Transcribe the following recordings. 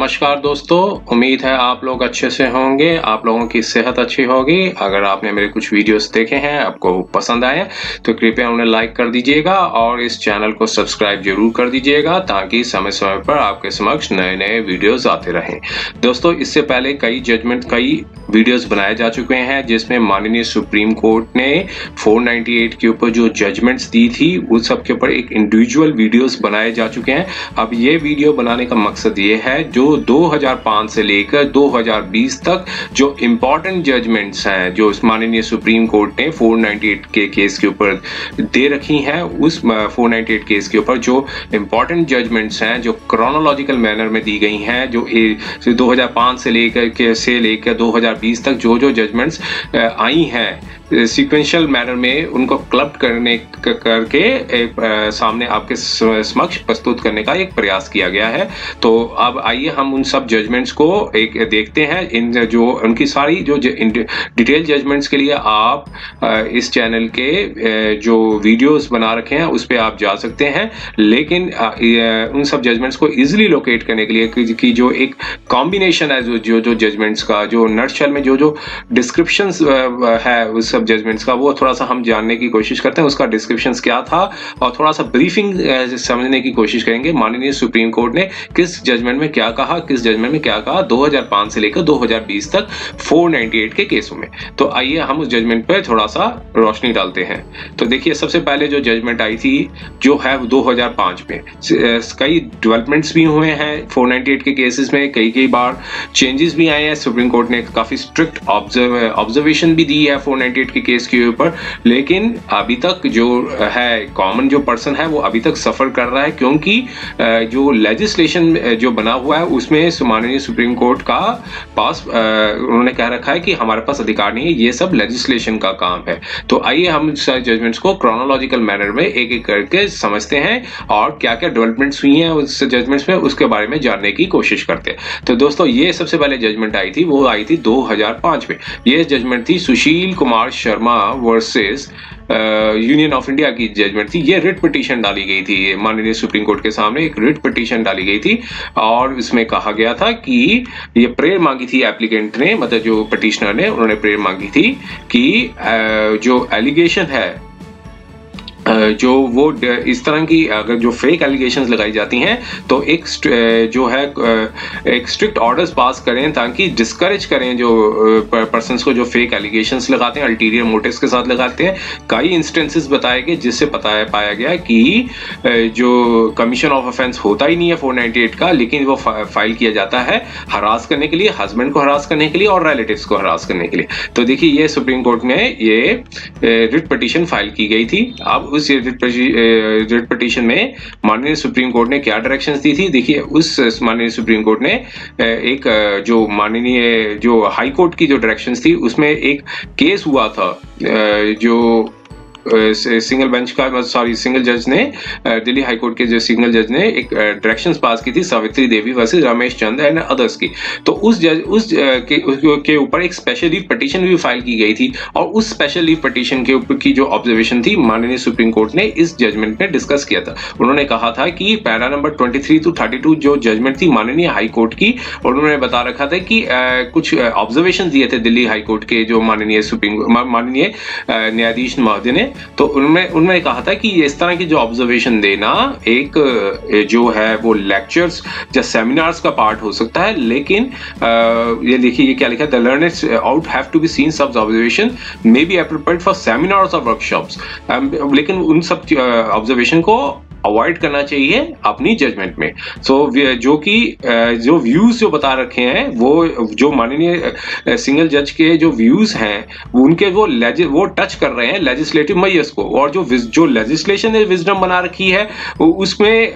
नमस्कार दोस्तों, उम्मीद है आप लोग अच्छे से होंगे, आप लोगों की सेहत अच्छी होगी। अगर आपने मेरे कुछ वीडियोस देखे हैं, आपको पसंद आए तो कृपया उन्हें लाइक कर दीजिएगा और इस चैनल को सब्सक्राइब जरूर कर दीजिएगा ताकि समय समय पर आपके समक्ष नए नए वीडियोस आते रहें। दोस्तों, इससे पहले कई वीडियोस बनाए जा चुके हैं जिसमें माननीय सुप्रीम कोर्ट ने 498 के ऊपर जो जजमेंट्स दी थी उस सब के ऊपर एक इंडिविजुअल वीडियोस बनाए जा चुके हैं। अब ये वीडियो बनाने का मकसद ये है जो 2005 से लेकर 2020 तक जो इम्पोर्टेंट जजमेंट्स हैं जो माननीय सुप्रीम कोर्ट ने 498 के केस के ऊपर दे रखी हैं, उस 498 केस के ऊपर जो इम्पोर्टेंट जजमेंट्स हैं जो क्रोनोलॉजिकल मैनर में दी गई हैं, जो 2005 से लेकर 2020 तक जो जजमेंट्स आई हैं सीक्वेंशियल मैनर में, उनको क्लब करके सामने आपके समक्ष प्रस्तुत करने का एक प्रयास किया गया है। तो अब आइए हम उन सब जजमेंट्स को एक देखते हैं। इन जो उनकी सारी जो डिटेल जजमेंट्स के लिए आप इस चैनल के जो वीडियोस बना रखे हैं उस पर आप जा सकते हैं, लेकिन उन सब जजमेंट्स को इजीली लोकेट करने के लिए कि जो एक कॉम्बिनेशन है जो जजमेंट्स का, जो नटशेल में जो डिस्क्रिप्शंस है उस सब जजमेंट्स का, वो थोड़ा सा हम जानने की कोशिश करते हैं उसका डिस्क्रिप्शंस क्या था और थोड़ा सा ब्रीफिंग समझने की कोशिश करेंगे माननीय सुप्रीम कोर्ट ने किस जजमेंट में क्या कहा, किस जजमेंट में क्या कहा 2005 से लेकर 2020 तक 498 के केसों में। तो आइए हम उस जजमेंट पर थोड़ा सा रोशनी डालते हैं। तो देखिए, सबसे पहले जो जजमेंट आई थी जो है 2005 में, कई डेवलपमेंट्स भी हुए हैं 498 के केसेस में, कई बार चेंजेस भी आए हैं। सुप्रीम कोर्ट ने काफी स्ट्रिक्ट ऑब्जर्वेशन भी दी है 498 के केस के ऊपर, लेकिन अभी तक जो है कॉमन जो पर्सन है वो अभी तक सफर कर रहा है, क्योंकि जो लेजिस्लेशन जो बना हुआ है उसमें माननीय सुप्रीम कोर्ट का पास उन्होंने कह रखा है कि हमारे पास अधिकार नहीं है, ये सब लेजिस्लेशन का काम है। तो आइए हम सारे जजमेंट्स को क्रोनोलॉजिकल मैनर में एक एक करके समझते हैं और क्या क्या डेवलपमेंट्स हुई हैं उस जजमेंट्स में उसके बारे में जानने की कोशिश करते हैं। तो दोस्तों, ये सबसे पहले जजमेंट आई थी वो आई थी 2005 में। ये जजमेंट थी Sushil Kumar Sharma versus Union of India की जजमेंट थी। ये रिट पिटीशन डाली गई थी माननीय सुप्रीम कोर्ट के सामने, एक रिट पिटीशन डाली गई थी और इसमें कहा गया था कि ये प्रेयर मांगी थी एप्लीकेंट ने, मतलब जो पिटीशनर ने, उन्होंने प्रेयर मांगी थी कि जो एलिगेशन है जो वो इस तरह की अगर जो फेक एलिगेशंस लगाई जाती हैं तो एक जो है एक स्ट्रिक्ट ऑर्डर्स पास करें ताकि डिस्करेज करें जो पर्सन्स को जो फेक एलिगेशंस लगाते हैं, अल्टीरियर मोटिव्स के साथ लगाते हैं। कई इंस्टेंसेस बताए गए जिससे पाया गया कि जो कमीशन ऑफ ऑफेंस होता ही नहीं है 498 का, लेकिन वो फाइल किया जाता है हरास करने के लिए, हस्बैंड को हरास करने के लिए और रिलेटिव्स को हरास करने के लिए। तो देखिए, ये सुप्रीम कोर्ट में ये रिट पिटीशन फाइल की गई थी। अब उस रिट पिटीशन में माननीय सुप्रीम कोर्ट ने क्या डायरेक्शंस दी थी, देखिए उस माननीय सुप्रीम कोर्ट ने एक जो माननीय जो हाई कोर्ट की जो डायरेक्शंस थी उसमें एक केस हुआ था जो सिंगल जज ने दिल्ली हाई कोर्ट के जो सिंगल जज ने एक डायरेक्शंस पास की थी Savitri Devi versus Ramesh Chand and others की। तो उस के ऊपर एक स्पेशल लीव पिटीशन भी फाइल की गई थी और उस स्पेशल लीव पिटीशन के ऊपर की जो ऑब्जर्वेशन थी माननीय सुप्रीम कोर्ट ने इस जजमेंट में डिस्कस किया था। उन्होंने कहा था कि पैरा नंबर 23 to 32 जो जजमेंट थी माननीय हाई कोर्ट की, और उन्होंने बता रखा था कि कुछ ऑब्जर्वेशन दिए थे दिल्ली हाई कोर्ट के जो माननीय न्यायाधीश महोदय ने। तो उन्होंने कहा था कि इस तरह की जो ऑब्जर्वेशन देना एक जो है वो लेक्चर्स या सेमिनार्स का पार्ट हो सकता है, लेकिन ये देखिए ये क्या लिखा है, the learners out have to be seen subs observation may be appropriate for seminars और वर्कशॉप्स। लेकिन उन सब ऑब्जर्वेशन को अवॉइड करना चाहिए अपनी जजमेंट में। जो कि जो व्यूज जो बता रखे हैं वो जो माननीय सिंगल जज के जो व्यूज हैं उनके वो टच कर रहे हैं लेजिस्लेटिव मैयर्स को, और जो लेजिस्लेशन ने विजडम बना रखी है उसमें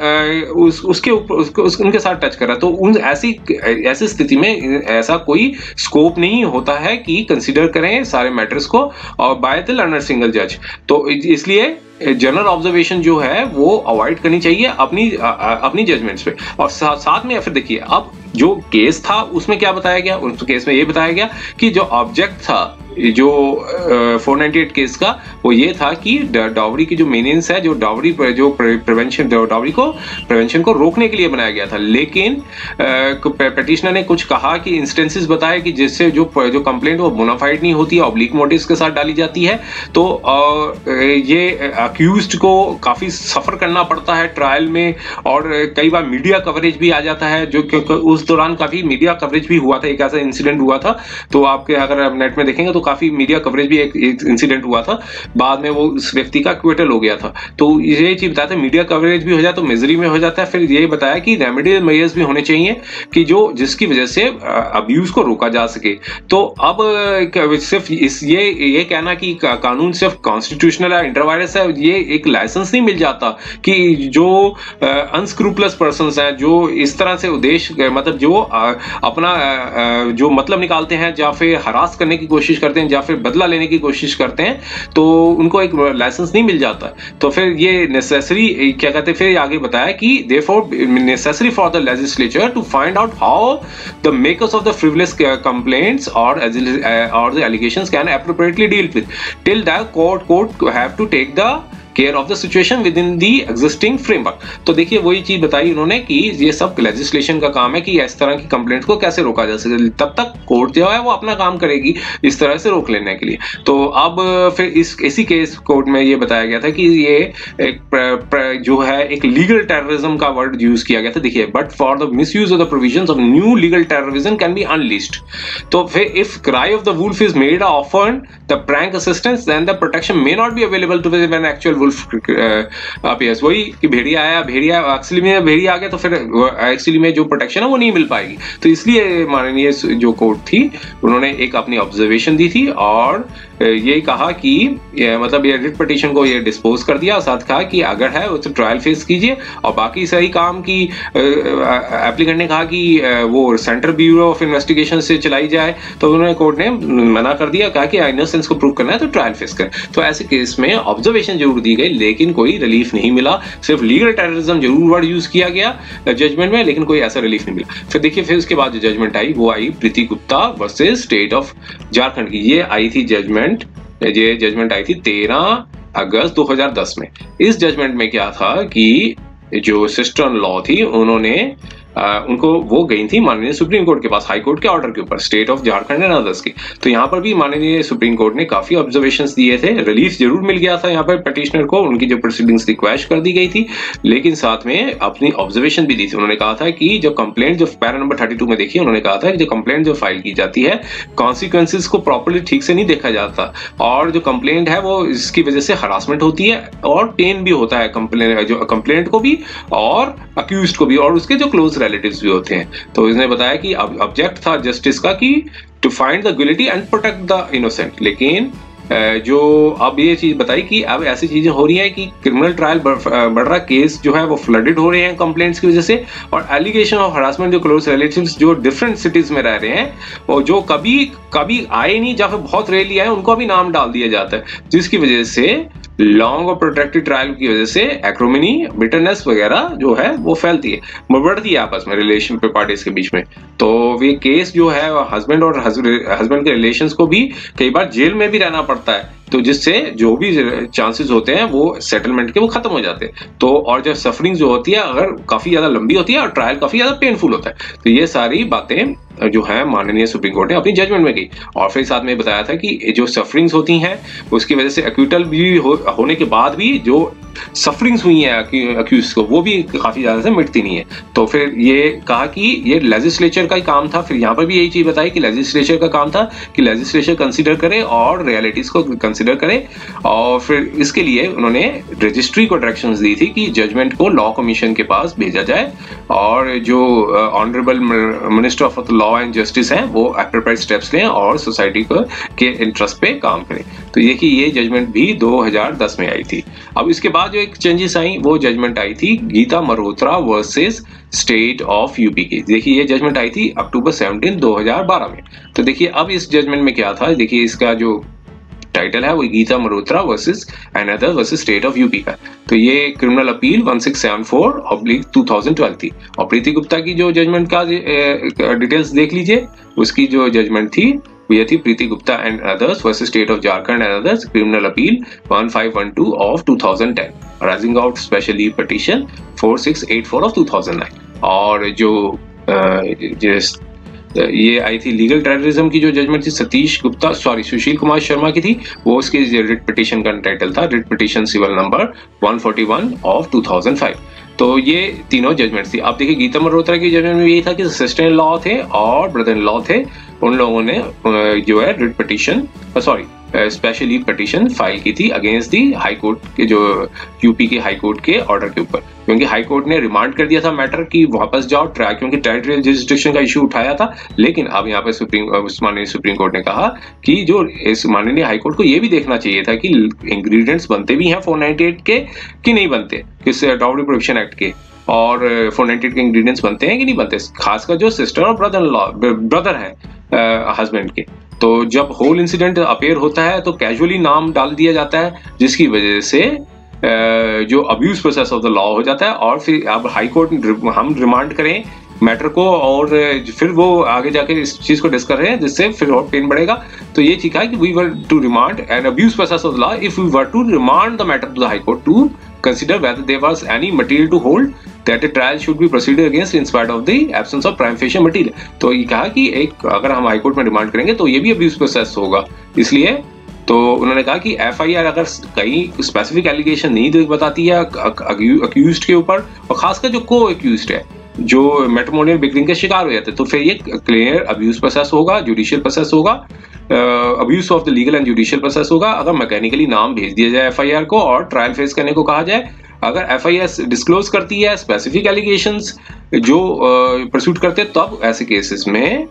उसके ऊपर उनके साथ टच कर रहा है। तो उन ऐसी स्थिति में ऐसा कोई स्कोप नहीं होता है कि कंसिडर करें सारे मैटर्स को और बाय द लर्नर सिंगल जज। तो इसलिए जनरल ऑब्जर्वेशन जो है वो अवॉइड करनी चाहिए अपनी जजमेंट्स पे। और साथ में फिर देखिए, अब जो केस था उसमें क्या बताया गया, उस केस में ये बताया गया कि जो ऑब्जेक्ट था जो 498 केस का वो ये था कि डाउरी की जो मीनिंग्स है, जो डाउरी जो प्रिवेंशन, डाउरी को प्रिवेंशन को रोकने के लिए बनाया गया था। लेकिन पेटिशनर ने कुछ कहा कि इंस्टेंसेस बताए कि जिससे जो कंप्लेंट वो बोनाफाइड नहीं होती है, ऑब्लिक मोटिव्स के साथ डाली जाती है, तो ये अक्यूज्ड को काफी सफर करना पड़ता है ट्रायल में, और कई बार मीडिया कवरेज भी आ जाता है, जो क्योंकि उस दौरान काफी मीडिया कवरेज भी हुआ था। एक ऐसा इंसिडेंट हुआ था, तो आपके अगर आप नेट में देखेंगे तो काफी मीडिया कवरेज भी एक इंसिडेंट हुआ था। बाद में वो उस व्यक्ति का क्विटल हो गया था। तो ये चीज बताया था, मीडिया कवरेज भी हो जाता है तो मिजरी में हो जाता है। फिर ये बताया कि रेमेडियल मेजर्स भी होने चाहिए कि जो जिसकी वजह से अब्यूज को रोका जा सके। तो अब सिर्फ ये कहना कि कानून सिर्फ कॉन्स्टिट्यूशनल है, इंटरवायरस है, ये एक लाइसेंस नहीं मिल जाता कि जो अनस्क्रूपलस पर्संस हैं, जो इस तरह से उद्देश्य मतलब जो अपना जो मतलब निकालते हैं, या फिर हरास करने की कोशिश करते हैं, या फिर बदला लेने की कोशिश करते हैं, तो उनको एक लाइसेंस नहीं मिल जाता। तो फिर ये नेसेसरी क्या कहते हैं, फिर आगे बताया कि therefore necessary for the legislature to find out how the makers of the frivolous complaints और the allegations can appropriately deal with. Till that, court have to take the care of the situation with in the existing framework. तो देखिए वही चीज बताई उन्होंने कि ये सब लेजिस्लेशन का काम है कि इस तरह की कंप्लेंट्स को कैसे रोका जा सके। तब तक कोर्ट जो है वो अपना काम करेगी इस तरह से रोक लेने के लिए। तो अब फिर इसी केस कोर्ट में ये बताया गया था कि ये एक जो है एक लीगल टेररिज्म का वर्ड यूज किया गया था। देखिए, but for the misuse of the provisions of new legal terrorism can be unleashed. तो फिर if cry of the wolf is made offer the prank assistance then the protection may not be available to when actual appears. वही कि भेड़िया आया, भेड़िया actually में भेड़िया आ गया, तो फिर actually में जो प्रोटेक्शन है वो नहीं मिल पाएगी। तो इसलिए माननीय जो कोर्ट थी उन्होंने एक अपनी ऑब्जर्वेशन दी थी और ये कहा कि मतलब ये रिट पिटीशन को ये डिस्पोज कर दिया, साथ कहा कि अगर है तो ट्रायल फेस कीजिए, और बाकी सही काम की एप्लीकेंट ने कहा कि वो सेंट्रल ब्यूरो ऑफ इन्वेस्टिगेशन से चलाई जाए। तो उन्होंने कोर्ट ने मना कर दिया, कहा कि इनोसेंस को प्रूव करना है तो ट्रायल फेस कर। तो ऐसे केस में ऑब्जर्वेशन जरूर दी गई, लेकिन कोई रिलीफ नहीं मिला। सिर्फ लीगल टेररिज्म जरूर वर्ड यूज किया गया जजमेंट में, लेकिन कोई ऐसा रिलीफ नहीं मिला। फिर देखिए, फिर उसके बाद जो जजमेंट आई वो आई Preeti Gupta versus state of Jharkhand की। ये आई थी ये जजमेंट आई थी 13 अगस्त 2010 में। इस जजमेंट में क्या था कि जो सिस्टर इन लॉ थी उन्होंने उनको वो गई थी माननीय सुप्रीम कोर्ट के पास हाई कोर्ट के ऑर्डर के ऊपर, state of Jharkhand and others की। तो यहाँ पर भी माननीय सुप्रीम कोर्ट ने काफी ऑब्जर्वेशंस दिए थे। रिलीफ जरूर मिल गया था यहाँ पर पिटिशनर को, उनकी जो प्रोसीडिंग्स थी क्वैश कर दी गई थी, लेकिन साथ में अपनी ऑब्जर्वेशन भी दी थी। उन्होंने कहा था कि जो कंप्लेंट, जो पैरा नंबर 32 में देखिए, उन्होंने कहा था कि जो कंप्लेंट जो फाइल की जाती है कॉन्सिक्वेंसेज को प्रॉपरली ठीक से नहीं देखा जाता, और जो कंप्लेंट है वो इसकी वजह से हरासमेंट होती है और पेन भी होता है कंप्लेंट को भी और अक्यूज्ड को भी, और उसके जो क्लोज रिलेटिव्स भी होते हैं। तो इसने बताया कि ऑब्जेक्ट था जस्टिस का कि to find the guilty and protect the innocent. लेकिन जो अब ये चीज बताई कि अब ऐसी चीजें हो रही हैं कि क्रिमिनल ट्रायल बढ़ रहा, केस जो है वो फ्लडेड हो रहे हैं कंप्लेंट्स की वजह से, और एलिगेशन ऑफ हरासमेंट जो क्लोज रिलेटिव्स जो डिफरेंट सिटीज में रह रहे हैं और जो कभी आए नहीं या फिर बहुत रेयरली आए, उनको भी नाम डाल दिया जाता है, जिसकी वजह से लॉन्ग और प्रोट्रैक्टेड ट्रायल की वजह से एक्रोमिनी, बिटरनेस वगैरह जो है वो फैलती है, बढ़ती है आपस में रिलेशन पे पार्टीज के बीच में। तो ये केस जो है हस्बैंड और हस्बैंड के रिलेशंस को भी कई बार जेल में भी रहना पड़ता है, तो जिससे जो भी चांसेस होते हैं वो सेटलमेंट के वो खत्म हो जाते हैं। तो और जब सफरिंग जो होती है अगर काफी ज्यादा लंबी होती है और ट्रायल काफी ज्यादा पेनफुल होता है, तो ये सारी बातें जो है माननीय सुप्रीम कोर्ट ने अपनी जजमेंट में की। और फिर साथ में बताया था कि जो सफरिंग्स होती हैं उसकी वजह से एक्यूटल भी होने के बाद भी जो सफरिंग्स हुई है अक्यूज को, वो भी काफी ज्यादा से मिटती नहीं है। तो फिर ये कहा कि ये लेजिस्लेचर का ही काम था। फिर यहाँ पर भी यही चीज बताई कि लेजिस्लेचर का काम था कि लेजिस्लेचर कंसीडर करे और रियलिटीज को कंसीडर करे, और फिर इसके लिए उन्होंने रजिस्ट्री को डायरेक्शंस दी थी कि जजमेंट को लॉ कमीशन के पास भेजा जाए, और जो honourable minister of law and justice हैं वो एप्रोप्रिएट स्टेप्स लें और सोसाइटी के इंटरेस्ट पे काम करें। तो ये जजमेंट भी 2010 में आई थी। अब इसके बाद जो एक चेंजेस आई वो जजमेंट आई थी Geeta Malhotra versus state of UP की। देखिए ये जजमेंट आई थी अक्टूबर 17, 2012 में। तो देखिए अब इस जजमेंट में क्या था, देखिए इसका जो टाइटल है वो Geeta Malhotra versus another versus state of UP का। तो ये क्रिमिनल अपील 1674/2012 थी। और प्रीति गुप्ता की जो जजमेंट का डिटेल्स देख लीजिए, उसकी जो जजमेंट थी हुई थी Preeti Gupta and others versus state of Jharkhand and others, criminal appeal 1512 of 2010, rising out special leave petition 4684 of 2009। और जो ये आई थी लीगल टेररिज्म की जो जजमेंट थी सुशील कुमार शर्मा की थी, वो उसकी रिट पिटीशन का टाइटल था writ petition civil number 141 of 2005। तो ये तीनों जजमेंट्स थी। अब देखिए गीता मल्होत्रा की जजमेंट में यही था कि सिस्टर इन लॉ थे और ब्रदर इन लॉ थे, उन लोगों ने जो है writ petition special leave petition file की थी अगेंस्ट दी हाई कोर्ट के, जो यूपी के हाई कोर्ट के ऑर्डर के ऊपर, क्योंकि हाई कोर्ट ने रिमांड कर दिया था मैटर की वापस जाओ ट्राई, क्योंकि टेरिटोरियल जुरिसडिक्शन का इशू उठाया था। लेकिन अब यहाँ पे माननीय सुप्रीम कोर्ट ने कहा कि जो इस माननीय हाई कोर्ट को ये भी देखना चाहिए था कि इंग्रेडिएंट्स बनते भी हैं 498 के कि नहीं बनते, किस डाउरी प्रोहिबिशन एक्ट के, और 498 के इंग्रेडिएंट्स बनते हैं कि नहीं बनते, खासकर जो सिस्टर और ब्रदर है हस्बैंड के। तो जब होल इंसिडेंट अपेयर होता है तो कैजुअली नाम डाल दिया जाता है, जिसकी वजह से जो abuse process of the law हो जाता है। और फिर अब हाई कोर्ट हम रिमांड करें मैटर को और फिर वो आगे जाके इस चीज को डिस्कस रहे हैं, जिससे फिर और पेन बढ़ेगा। तो ये ठीक है कि we were to remand an abuse process of the law if we were to remand the matter to the high court to consider whether there was any material to hold that a trial should be proceeded against in spite of the absence of prima facie material। तो ये कहा कि एक अगर हम high court में remand करेंगे तो ये भी अब्यूज प्रोसेस होगा, इसलिए तो उन्होंने कहा कि एफआईआर अगर कहीं स्पेसिफिक एलिगेशन नहीं बताती है अक्यूज्ड के ऊपर, और खासकर जो को अक्यूज्ड है जो मैट्रिमोनियल बिकरिंग के शिकार हो जाते हैं, तो फिर ये क्लियर अब्यूज प्रोसेस होगा, जुडिशियल प्रोसेस होगा, abuse of the legal and judicial process होगा अगर मैकेनिकली नाम भेज दिया जाए एफआईआर को और ट्रायल फेस करने को कहा जाए। अगर एफआईआर डिस्क्लोज करती है स्पेसिफिक एलिगेशंस जो परस्यूट करते हैं, तब ऐसे केसेस में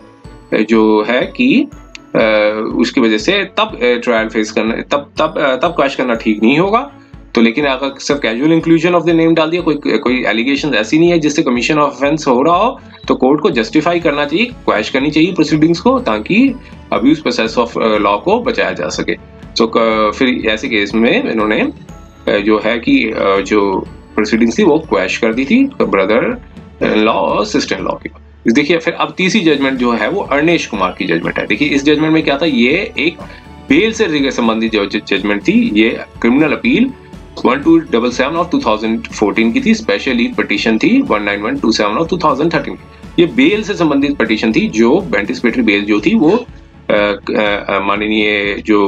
जो है कि उसकी वजह से तब ट्रायल फेस करना, तब क्वेश करना ठीक नहीं होगा। तो लेकिन अगर सिर्फ casual inclusion of the name डाल दिया, कोई एलिगेशन ऐसी नहीं है जिससे कमीशन ऑफ ऑफेंस हो रहा हो, तो कोर्ट को जस्टिफाई करना चाहिए, क्वेश करनी चाहिए प्रोसीडिंग्स को, ताकि अब्यूज प्रोसेस ऑफ लॉ को बचाया जा सके। तो फिर ऐसे केस में इन्होंने जो है कि जो प्रोसीडिंग्स थी वो क्वेश कर दी थी ब्रदर लॉ और सिस्टर लॉ की। देखिए फिर अब तीसरी जजमेंट जो है वो अर्नेश कुमार की जजमेंट है। देखिए इस जजमेंट में क्या था, ये एक बेल से संबंधित जो जजमेंट थी, ये क्रिमिनल अपील 1277 ऑफ 2014 की थी, स्पेशल लीव पिटीशन थी 19127 ऑफ 2013। ये बेल से संबंधित पिटीशन थी, जो एंटिसिपेटरी बेल जो थी वो माननीय जो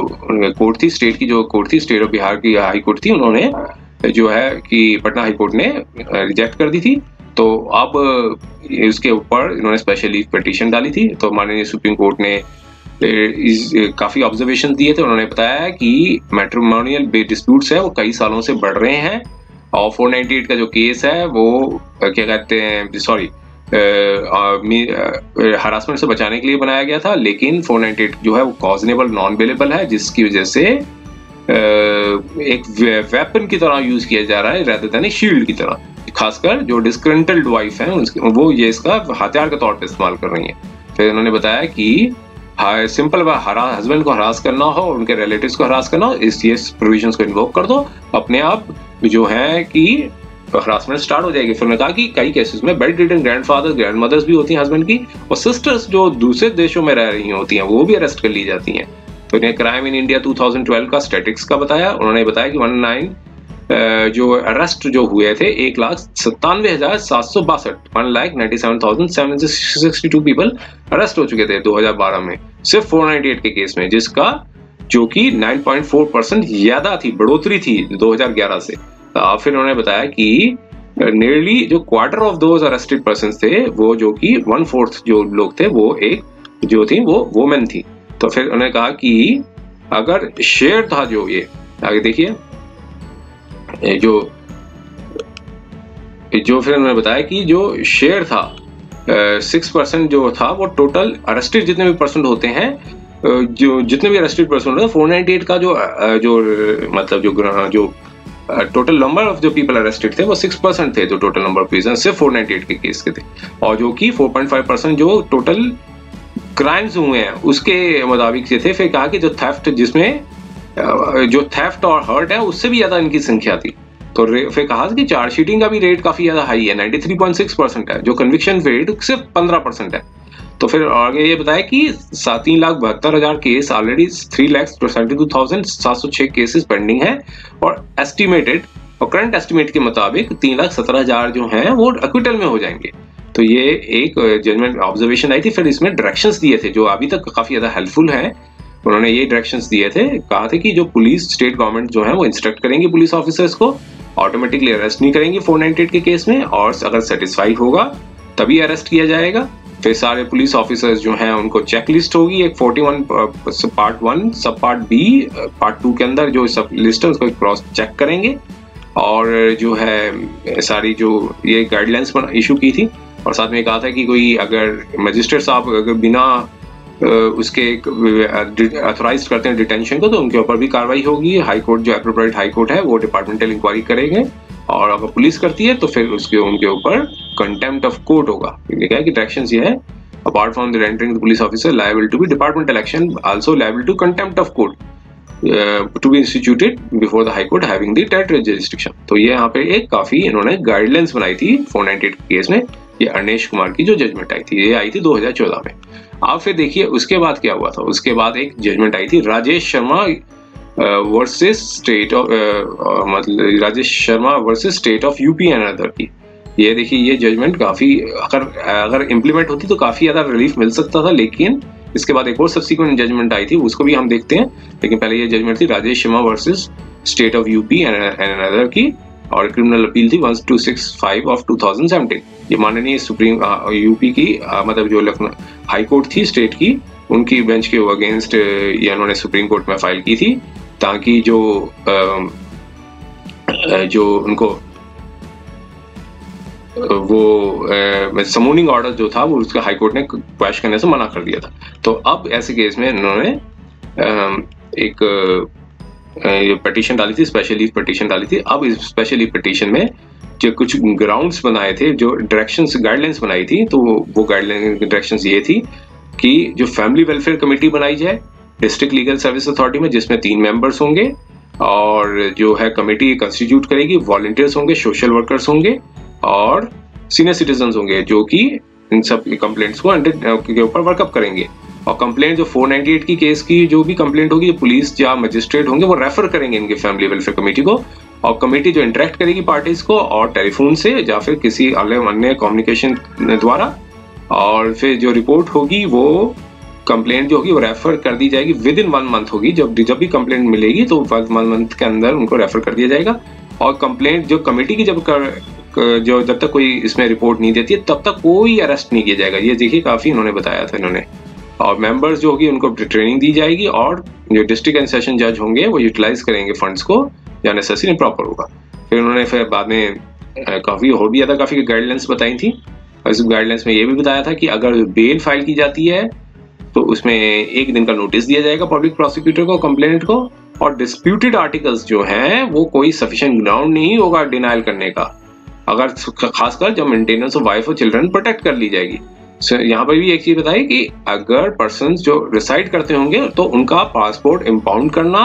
कोर्ट थी, स्टेट की जो कोर्ट थी, स्टेट ऑफ बिहार की हाई कोर्ट थी, उन्होंने जो है कि पटना हाई कोर्ट ने रिजेक्ट कर दी थी। तो अब इसके ऊपर इन्होंने स्पेशल लीव पिटीशन डाली थी। तो माननीय सुप्रीम कोर्ट ने काफी ऑब्जर्वेशन दिए थे। उन्होंने बताया कि मैट्रिमोनियल डिस्प्यूट्स है वो कई सालों से बढ़ रहे हैं, और 498 का जो केस है वो क्या कहते हैं, सॉरी हरासमेंट से बचाने के लिए बनाया गया था, लेकिन 498 जो है वो कॉजनेबल नॉन बेलेबल है, जिसकी वजह से एक वेपन की तरह यूज किया जा रहा है रेदर देन ए शील्ड की तरह। खासकर जो डिस्ग्रंटल्ड वाइफ है वो ये इसका हथियार के तौर पे इस्तेमाल कर रही है। फिर उन्होंने बताया कि सिंपल हस्बैंड को हरास करना हो, उनके रिलेटिव्स को हरास करना हो, इस प्रोविजंस को इन्वोक कर दो, अपने आप जो है कि हरासमेंट स्टार्ट हो जाएगी। फिर उन्होंने कहा कि कई केसेस में बेड रिडन ग्रैंडफादर्स ग्रैंडमदर्स भी होती हैं हस्बैंड की, और सिस्टर्स जो दूसरे देशों में रह रही होती हैं वो भी अरेस्ट कर ली जाती हैं। तो इन्हें क्राइम इन इंडिया 2012 का स्टैटिक्स का बताया। उन्होंने बताया कि 19 जो अरेस्ट जो हुए थे 1,97,762 1,97,762 पीपल अरेस्ट हो चुके थे 2012 में, सिर्फ 498 के केस में, जिसका जो कि 9.4% ज्यादा थी, बढ़ोतरी थी 2011 से। फिर उन्होंने बताया कि नियरली जो quarter of those arrested person थे, वो जो कि 1/4 जो लोग थे वो एक जो थी वो वुमेन थी। तो फिर उन्होंने कहा कि अगर शेयर था जो, ये आगे देखिए जो फिर उन्होंने बताया कि जो शेयर था 6% जो था वो टोटल अरेस्टेड जितने भी पर्सन होते हैं, जो जितने भी अरेस्टेड पर्सन होते हैं 498 का जो मतलब जो टोटल नंबर ऑफ जो पीपल अरेस्टेड थे वो 6% थे, जो टोटल नंबर ऑफ प्रिजन सिर्फ 498 के केस के थे, और जो कि 4.5% जो टोटल क्राइम्स हुए हैं उसके मुताबिक से थे। फिर कहा कि जो थेफ्ट, जिसमें जो थेफ्ट और हर्ट है उससे भी ज्यादा इनकी संख्या थी। तो फिर कहा कि चार्जशीटिंग का भी रेट काफी ज्यादा हाई है, 93.6% है, जो कन्विक्शन रेट सिर्फ 15% है। तो फिर आगे ये बताया कि 3,72,000 केस ऑलरेडी 3,72,706 केसेस पेंडिंग है और एस्टिमेटेड और करंट एस्टिमेट के मुताबिक 3,17,000 जो हैं वो एक्विटल में हो जाएंगे। तो ये एक जजमेंट ऑब्जर्वेशन आई थी। फिर इसमें डायरेक्शंस दिए थे जो अभी तक काफी ज्यादा हेल्पफुल है। उन्होंने ये डायरेक्शंस दिए थे, कहा था कि जो पुलिस स्टेट गवर्नमेंट जो है वो इंस्ट्रक्ट करेंगे पुलिस ऑफिसर्स को, ऑटोमेटिकली अरेस्ट नहीं करेंगे 498 के केस में, और अगर सेटिस्फाइड होगा तभी अरेस्ट किया जाएगा। फिर सारे पुलिस ऑफिसर्स जो हैं उनको चेकलिस्ट होगी, एक 41 पार्ट 1 सब पार्ट बी पार्ट 2 के अंदर जो सब लिस्ट है उसको क्रॉस चेक करेंगे। और जो है सारी जो ये गाइडलाइंस इशू की थी, और साथ में कहा था कि कोई अगर मजिस्ट्रेट साहब अगर बिना उसके अथोराइज करते हैं डिटेंशन को तो उनके ऊपर भी कार्रवाई होगी। हाई कोर्ट जो एप्रोप्रिएट हाई कोर्ट है वो डिपार्टमेंटल इंक्वायरी करेंगे, और अगर पुलिस करती है तो फिर उसके उनके ऊपर कंटेम्प्ट ऑफ कोर्ट होगा। क्या है कि डायरेक्शंस ये है, apart from the rendering the police officer liable to be departmental action, also liable to contempt of court to be instituted before the high court having the territory jurisdiction. तो ये यहाँ पे एक काफी इन्होंने गाइडलाइंस बनाई थी 498 केस में। ये अनिश कुमार की जो जजमेंट आई थी, ये आई थी 2014 में। आप फिर देखिए उसके बाद क्या हुआ था। उसके बाद एक जजमेंट आई थी Rajesh Sharma versus state of Rajesh Sharma versus state of UP and other की। ये देखिए ये जजमेंट काफी अगर इम्प्लीमेंट होती तो काफी ज्यादा रिलीफ मिल सकता था, लेकिन इसके बाद एक और सब्सिक्वेंट जजमेंट आई थी, उसको भी हम देखते हैं। लेकिन पहले ये जजमेंट थी Rajesh Sharma versus state of UP and other की, और क्रिमिनल अपील थी 1265 ऑफ 2017। ये माननीय सुप्रीम यूपी की मतलब जो लखनऊ हाई कोर्ट थी स्टेट की, उनकी बेंच के अगेंस्ट ये उन्होंने सुप्रीम कोर्ट में फाइल की थी, ताकि जो उनको वो समूनिंग ऑर्डर जो था वो उसका हाई कोर्ट ने क्वैश करने से मना कर दिया था। तो अब ऐसे केस में इन्होंने एक पिटीशन डाली थी, स्पेशल लीव पिटीशन डाली थी। अब इस स्पेशल लीव पिटीशन में जो कुछ ग्राउंड्स बनाए थे, जो डायरेक्शंस गाइडलाइंस बनाई थी, तो वो गाइडलाइन डायरेक्शंस ये थी कि जो फैमिली वेलफेयर कमेटी बनाई जाए डिस्ट्रिक्ट लीगल सर्विस अथॉरिटी में, जिसमें 3 मेंबर्स होंगे, और जो है कमेटी कंस्टिट्यूट करेगी, वॉलंटियर्स होंगे, सोशल वर्कर्स होंगे और सीनियर सिटीजन होंगे, जो कि इन सब कंप्लेंट्स को के ऊपर वर्कअप करेंगे। और कंप्लेंट जो 498 की केस की जो भी कंप्लेंट होगी, पुलिस या मजिस्ट्रेट होंगे वो रेफर करेंगे इनके फैमिली वेलफेयर कमेटी को, और कमेटी जो इंटरेक्ट करेगी पार्टीज को, और टेलीफोन से या फिर किसी अन्य कम्युनिकेशन द्वारा, और फिर जो रिपोर्ट होगी वो कंप्लेंट जो होगी वो रेफर कर दी जाएगी विद इन 1 मंथ होगी। जब भी कंप्लेंट मिलेगी तो 1 मंथ के अंदर उनको रेफर कर दिया जाएगा। और कंप्लेंट जो कमेटी की जब तक कोई इसमें रिपोर्ट नहीं देती है तब तक कोई अरेस्ट नहीं किया जाएगा। ये देखिए काफी इन्होंने बताया था इन्होंने। और मेंबर्स जो होगी उनको ट्रेनिंग दी जाएगी, और जो डिस्ट्रिक्ट एंड सेशन जज होंगे वो यूटिलाइज करेंगे फंड्स को, या नेसेसरी प्रॉपर होगा। फिर उन्होंने फिर बाद में काफी और भी ज्यादा काफी गाइडलाइंस बताई थी। और इस गाइडलाइंस में ये भी बताया था कि अगर बेल फाइल की जाती है तो उसमें 1 दिन का नोटिस दिया जाएगा पब्लिक प्रोसिक्यूटर को, कंप्लेनेंट को, और डिस्प्यूटेड आर्टिकल्स जो हैं वो कोई सफिशिएंट ग्राउंड नहीं होगा डिनाइल करने का, अगर खासकर जब मेंटेनेंस ऑफ वाइफ और चिल्ड्रन प्रोटेक्ट कर ली जाएगी। यहाँ पर भी एक चीज बताई कि अगर पर्सन जो रिसाइड करते होंगे तो उनका पासपोर्ट इंपाउंड करना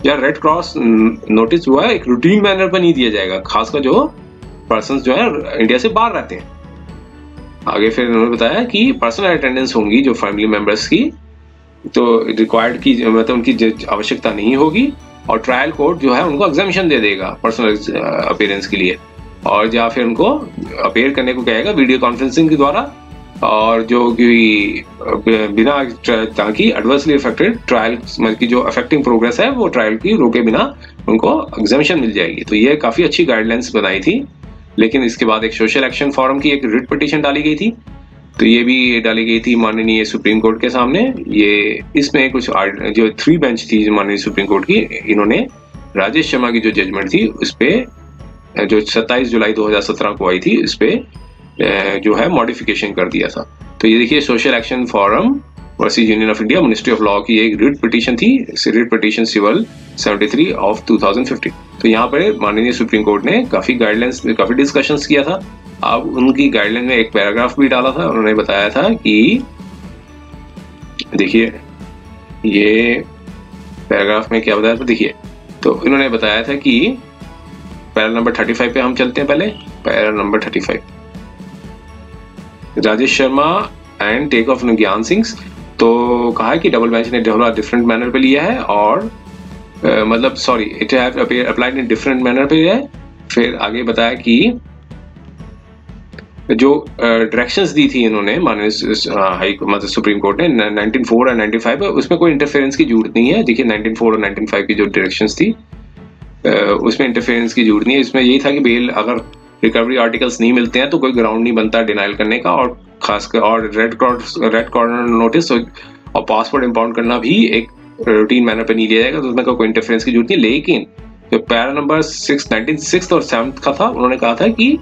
या रेड क्रॉस नोटिस जो है एक रूटीन मैनर पर नहीं दिया जाएगा, खासकर जो पर्सन जो है इंडिया से बाहर रहते हैं। आगे फिर उन्होंने बताया कि पर्सनल अटेंडेंस होंगी जो फैमिली मेंबर्स की, तो रिक्वायर्ड की मतलब उनकी आवश्यकता नहीं होगी, और ट्रायल कोर्ट जो है उनको एग्जामिशन दे देगा पर्सनल अपीयरेंस के लिए, और या फिर उनको अपेयर करने को कहेगा वीडियो कॉन्फ्रेंसिंग के द्वारा, और जो कि बिना ताकि एडवर्सली अफेक्टेड ट्रायल की जो अफेक्टिंग प्रोग्रेस है वो ट्रायल की रोके बिना उनको एग्जामिशन मिल जाएगी। तो ये काफी अच्छी गाइडलाइंस बनाई थी। लेकिन इसके बाद एक सोशल एक्शन फोरम की एक रिट पिटीशन डाली गई थी, तो ये भी डाली गई थी माननीय सुप्रीम कोर्ट के सामने। ये इसमें कुछ जो 3 बेंच थी माननीय सुप्रीम कोर्ट की, इन्होंने राजेश शर्मा की जो जजमेंट थी उस पर जो 27 जुलाई 2017 को आई थी इस पे जो है मॉडिफिकेशन कर दिया था। तो ये देखिए social action forum versus Union of India ministry of law की एक रिट पिटीशन थी, रिट पिटीशन सिविल 73 ऑफ 2015। तो यहाँ पर माननीय सुप्रीम कोर्ट ने काफी गाइडलाइंस काफी डिस्कशंस किया था। अब उनकी गाइडलाइन में एक पैराग्राफ भी डाला था, उन्होंने बताया था कि देखिए ये पैराग्राफ में क्या बताया था, देखिए तो इन्होंने बताया था कि पैरा नंबर 35 पे हम चलते हैं। पहले para number 35, Rajesh Sharma and take of Gyan Singh. तो कहा है कि डबल बेंच ने डिफरेंट मैनर पे लिया है और मतलब sorry it have applied in different manner पे है। फिर आगे बताया कि जो डायरेक्शंस दी थी इन्होंने माननीय हाई मतलब सुप्रीम कोर्ट ने 1904 और 95 उसमें कोई इंटरफेरेंस की जरूरत नहीं है। देखिए 1904 और 95 की जो डायरेक्शंस थी उसमें इंटरफेरेंस की जरूरत नहीं है। इसमें यही था कि बेल अगर रिकवरी आर्टिकल्स नहीं मिलते हैं तो कोई ग्राउंड नहीं बनता डिनाइल करने का, और खासकर और रेड कॉर्नर नोटिस और पासपोर्ट इंपाउंड करना भी एक रूटीन मैनर पर नहीं लिया जाएगा, तो उसमें कोई इंटरफेरेंस की जरूरत नहीं। लेकिन जो पैरा नंबर 1906 और 7 का था, उन्होंने कहा था कि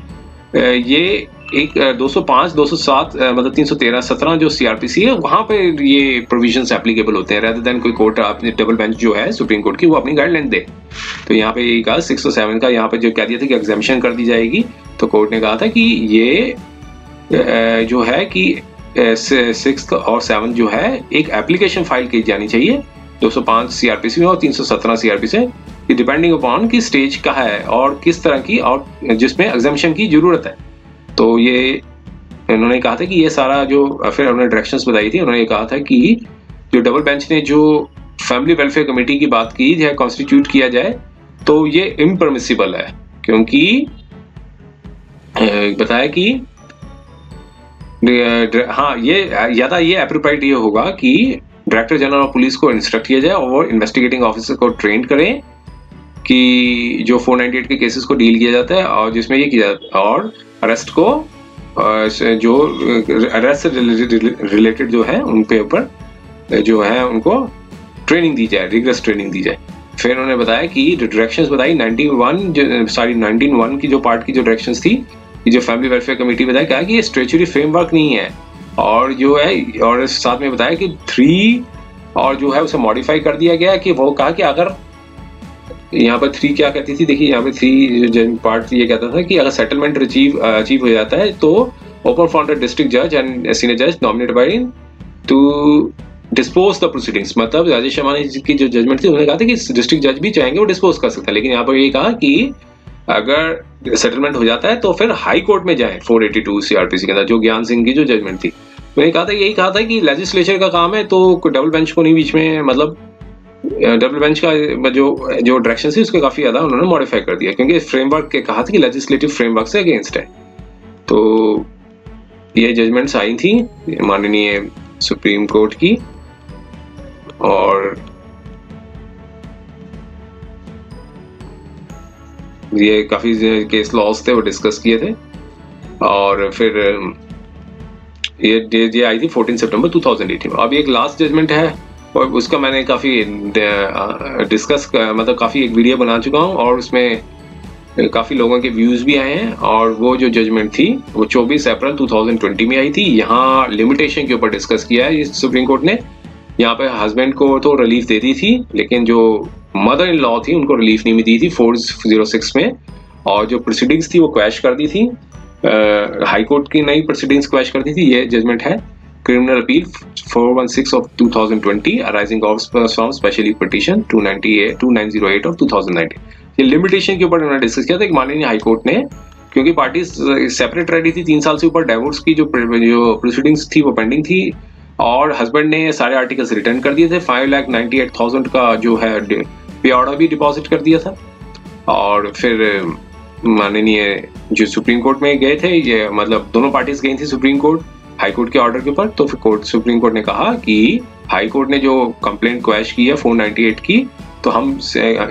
ये एक 205, 207 मतलब 313, 17 जो सीआरपीसी है वहां पे ये प्रोविजंस एप्लीकेबल होते हैं, रेदर देन कोई कोर्ट अपने डबल बेंच जो है सुप्रीम कोर्ट की वो अपनी गाइडलाइन दे। तो यहाँ पे यही कहा 6 और 7 का यहाँ पे जो कह दिया था कि एग्जामिशन कर दी जाएगी, तो कोर्ट ने कहा था कि ये जो है कि 6 और 7 जो है एक एप्लीकेशन फाइल की जानी चाहिए 205 सीआरपीसी में और 317 सीआरपीसी से, डिपेंडिंग अपॉन कि स्टेज का है और किस तरह की और जिसमें एग्जामिशन की जरूरत है। तो ये इन्होंने कहा था कि ये सारा जो फिर उन्होंने डायरेक्शंस बताई थी, उन्होंने कहा था कि जो डबल बेंच ने जो फैमिली वेलफेयर कमेटी की बात की है कॉन्स्टिट्यूट किया जाए तो ये इम्परमिसिबल है, क्योंकि बताया कि हाँ ये ज्यादा ये एप्रोप्रिएट ये होगा कि डायरेक्टर जनरल ऑफ पुलिस को इंस्ट्रक्ट किया जाए और इन्वेस्टिगेटिंग ऑफिसर को ट्रेन करें कि जो 498 के केसेस को डील किया जाता है और जिसमें ये किया जाता है, और अरेस्ट को जो अरेस्ट से रिलेटेड जो है उन पे ऊपर जो है उनको ट्रेनिंग दी जाए, रिगरस ट्रेनिंग दी जाए। फिर उन्होंने बताया कि डायरेक्शंस बताई 1901 की जो पार्ट की जो डायरेक्शंस थी, जो फैमिली वेलफेयर कमेटी बताया कहा कि ये स्ट्रेचुरी फ्रेमवर्क नहीं है, और जो है और साथ में बताया कि 3 और जो है उसे मॉडिफाई कर दिया गया कि वो कहा कि अगर यहाँ पर 3 क्या कहती थी, देखिए यहाँ पे 3 पार्ट ये कहता था कि अगर सेटलमेंट अचीव हो जाता है तो ओपन फॉर द डिस्ट्रिक्ट जज एंड सीनियर जज nominated by two dispose the proceedings. मतलब राजेश शर्मा की जो जजमेंट थी उन्होंने कहा था कि डिस्ट्रिक्ट जज भी चाहेंगे वो डिस्पोज कर सकता है, लेकिन यहाँ पर ये कहा कि अगर सेटलमेंट हो जाता है तो फिर हाई कोर्ट में जाए 482 सीआरपीसी के अंदर, जो ज्ञान सिंह की जो जजमेंट थी। मैंने कहा था यही कहा था कि लेजिस्लेचर का काम है तो डबल बेंच को नहीं बीच में, मतलब डबल बेंच का जो डायरेक्शन थी उसके काफी ज्यादा उन्होंने मॉडिफाई कर दिया, क्योंकि फ्रेमवर्क के कहा था कि लेजिस्लेटिव फ्रेमवर्क से अगेंस्ट है। तो ये जजमेंट्स आई थी माननीय सुप्रीम कोर्ट की, और ये काफी केस लॉस थे वो डिस्कस किए थे। और फिर ये आई थी 14 सितंबर 2018 में। अब एक लास्ट जजमेंट है और उसका मैंने काफी डिस्कस मतलब काफी एक वीडियो बना चुका हूँ और उसमें काफी लोगों के व्यूज भी आए हैं। और वो जो जजमेंट थी वो 24 अप्रैल 2020 में आई थी। यहाँ लिमिटेशन के ऊपर डिस्कस किया है सुप्रीम कोर्ट ने। यहाँ पे हस्बैंड को तो रिलीफ दे दी थी, लेकिन जो मदर इन लॉ थी उनको रिलीफ नहीं दी थी 406 में, और जो प्रोसीडिंग्स थी वो क्वैश कर दी थी। हाई कोर्ट की नई प्रोसीडिंग्स क्वैश कर दी थी। ये जजमेंट है criminal appeal 416 of 2020 arising from specially petition 2908 of 2019। ये लिमिटेशन के ऊपर उन्होंने डिस्कस किया था कि माननीय हाई कोर्ट ने, क्योंकि पार्टी सेपरेट रह रही थी 3 साल से ऊपर, डाइवोर्स की जो प्रोसीडिंग्स थी वो पेंडिंग थी, और हस्बैंड ने सारे आर्टिकल्स रिटर्न कर दिए थे। 5,98,000 का जो है पे ऑर्डर भी डिपॉजिट कर दिया था। और फिर माननीय जो सुप्रीम कोर्ट में गए थे, ये मतलब दोनों पार्टीज गई थी सुप्रीम कोर्ट हाई कोर्ट के ऑर्डर के ऊपर। तो फिर सुप्रीम कोर्ट ने कहा कि हाई कोर्ट ने जो कंप्लेंट क्वैश की है 498 की, तो हम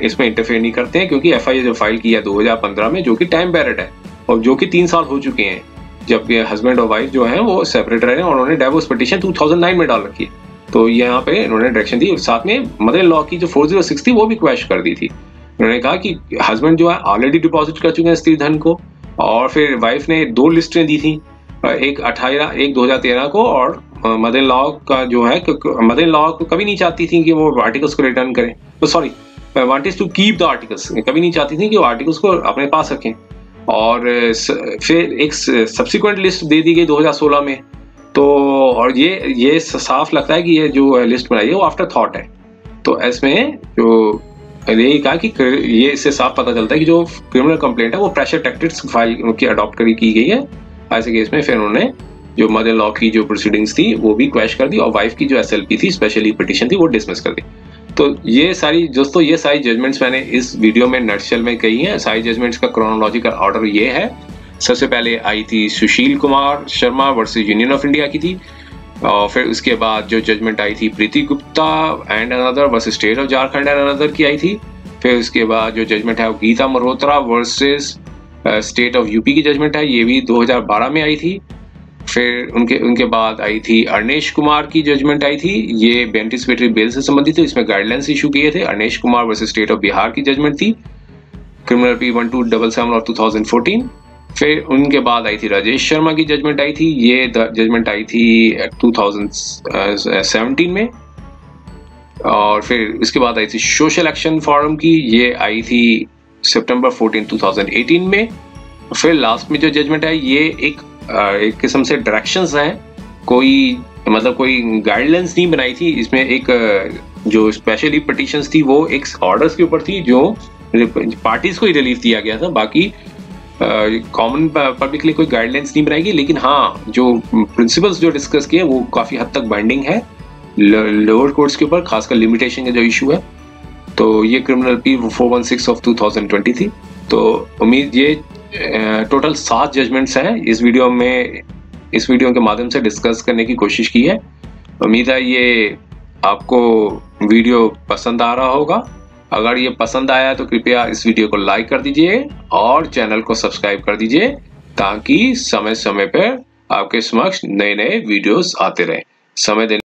इसमें इंटरफेयर नहीं करते हैं, क्योंकि एफआईआर जो फाइल किया 2015 में, जो कि टाइम बैरिड है और जो कि 3 साल हो चुके हैं जब ये हस्बैंड और वाइफ जो है वो सेपरेट रह रहे हैं, और उन्होंने डाइवोर्स पिटीशन 2009 में डाल रखी है। तो यहाँ पे इन्होंने डायरेक्शन दी, और साथ में मदर इन लॉ की जो 406 थी वो भी क्वैश कर दी थी। उन्होंने कहा कि हस्बैंड जो है ऑलरेडी डिपॉजिट कर चुके हैं स्त्री धन को, और फिर वाइफ ने 2 लिस्टें दी थी, एक 2013 को, और मदर इन लॉ का जो है मदर इन लॉ को कभी नहीं चाहती थी कि वो आर्टिकल्स को रिटर्न करें, तो sorry wanted to keep the articles, कभी नहीं चाहती थी कि वो आर्टिकल्स को अपने पास रखें। और फिर एक सब्सिक्वेंट लिस्ट दे दी गई 2016 में। तो और ये साफ लगता है कि ये जो लिस्ट बनाई है वो आफ्टर थॉट है। तो इसमें जो यही कहा कि ये इससे साफ पता चलता है कि जो क्रिमिनल कंप्लेंट है वो प्रेशर टैक्टिक्स फाइल की अडॉप्ट की गई है ऐसे केस में। फिर उन्होंने जो मदर लॉ की जो प्रोसीडिंग्स थी वो भी क्वैश कर दी और वाइफ की जो SLP थी, स्पेशली पिटिशन थी, वो डिसमिस कर दी। तो ये सारी दोस्तों, ये सारी जजमेंट्स मैंने इस वीडियो में नटशेल में कही हैं। सारी जजमेंट्स का क्रोनोलॉजिकल ऑर्डर ये है। सबसे पहले आई थी Sushil Kumar Sharma versus Union of India की थी, और फिर उसके बाद जो जजमेंट आई थी Preeti Gupta and another versus state of Jharkhand and another की आई थी। फिर उसके बाद जो जजमेंट है वो Geeta Malhotra versus state of UP की जजमेंट है, ये भी 2012 में आई थी। फिर उनके बाद आई थी अरनेश कुमार की जजमेंट आई थी, ये एंटीसिपेटरी बेल से संबंधित थी, इसमें गाइडलाइंस इशू किए थे। Arnesh Kumar versus state of Bihar की जजमेंट थी, क्रिमिनल P1277 ऑफ 2014। फिर उनके बाद आई थी राजेश शर्मा की जजमेंट आई थी, ये जजमेंट आई थी 2017 में। और फिर इसके बाद आई थी सोशल एक्शन फोरम की, ये आई थी सितंबर 14, 2018 में। फिर लास्ट में जो जजमेंट है ये एक किस्म से डायरेक्शंस हैं, कोई मतलब कोई गाइडलाइंस नहीं बनाई थी इसमें। एक जो स्पेशली पिटिशंस थी वो एक ऑर्डर्स के ऊपर थी जो पार्टीज को ही रिलीफ दिया गया था, बाकी कॉमन पब्लिक के लिए कोई गाइडलाइंस नहीं बनाई गई। लेकिन हाँ, जो प्रिंसिपल्स जो डिस्कस किए वो काफी हद तक बाइंडिंग है लोअर कोर्ट्स के ऊपर, खासकर लिमिटेशन का जो इशू है। तो ये क्रिमिनल P416 ऑफ 2020 थी। तो उम्मीद ये टोटल 7 जजमेंट्स हैं इस वीडियो के माध्यम से डिस्कस करने की कोशिश की है। उम्मीद है ये आपको वीडियो पसंद आ रहा होगा। अगर ये पसंद आया तो कृपया इस वीडियो को लाइक कर दीजिए और चैनल को सब्सक्राइब कर दीजिए, ताकि समय समय पर आपके समक्ष नए नए वीडियोस आते रहे। समय देने